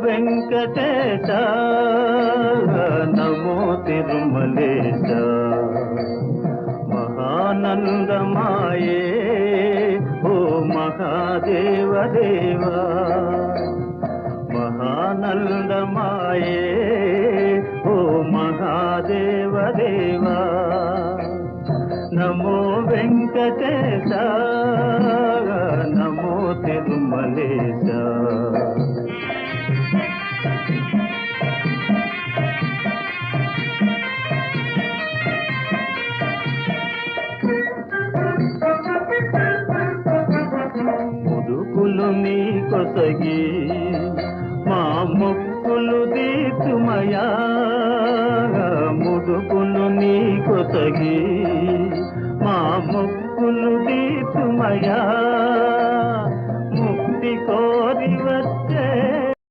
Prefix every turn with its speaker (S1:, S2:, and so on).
S1: వెంకటేశ నమో తిరుమలేశ మహానందమాయే ఓ మహాదేవ దేవా మహానందమాయే ఓ మహాదేవ దేవా నమో వెంకటేశ నమో తిరుమలేశ ముదుకులు నీ కొసగి మా మొక్కులు దీతుమయా ముదుకులు నీ కొసగి మా మొక్కులు దీతుమయా